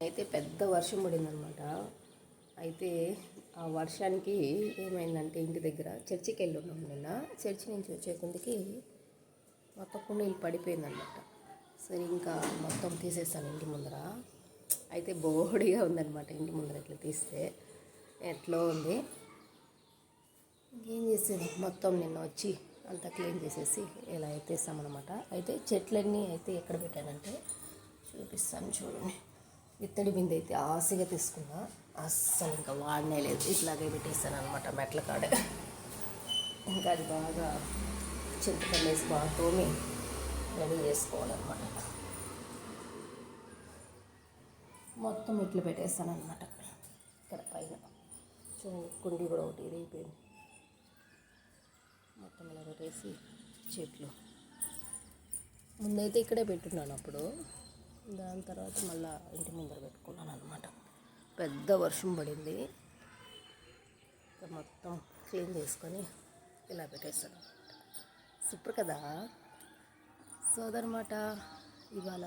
అయితే పెద్ద వర్షం పడిందనమాట. అయితే ఆ వర్షానికి ఏమైందంటే ఇంటి దగ్గర చర్చికి వెళ్ళి ఉన్నాం నిన్న. చర్చి నుంచి వచ్చే కొందికి మొత్తం కుండీలు పడిపోయిందనమాట. సరే ఇంకా మొత్తం తీసేస్తాను ఇంటి ముందర. అయితే బోడిగా ఉందన్నమాట ఇంటి ముందర ఇట్లా తీస్తే ఎట్లా ఉంది. ఇంకేం చేసేది మొత్తం నిన్న వచ్చి అంతా క్లీన్ చేసేసి ఇలా ఎత్తేస్తామన్నమాట. అయితే చెట్లన్నీ అయితే ఎక్కడ పెట్టానంటే చూపిస్తాను చూడండి. ఇత్తడి బిందె అయితే ఆశగా తీసుకున్నా, అస్సలు ఇంకా వాడనే లేదు. ఇట్లాగే పెట్టేస్తాను అనమాట మెట్ల కాడే. ఇంకా అది బాగా చింతపండు వేసి బాగా తోమి రెడీ చేసుకోవాలన్నమాట. మొత్తం ఇట్లా పెట్టేస్తాను అనమాట. ఇక్కడ పైన చూడండి కుండీ కూడా ఒకటి ఇరిగిపోయింది. మొత్తం ఇలా పెట్టేసి చెట్లు ముందైతే ఇక్కడే పెట్టున్నాను. అప్పుడు దాని తర్వాత మళ్ళీ ఇంటి ముందర పెట్టుకున్నాను అనమాట. పెద్ద వర్షం పడింది. మొత్తం క్లీన్ చేసుకొని ఇలా పెట్టేస్తాను. సూపర్ కదా. సో అదనమాట ఇవాళ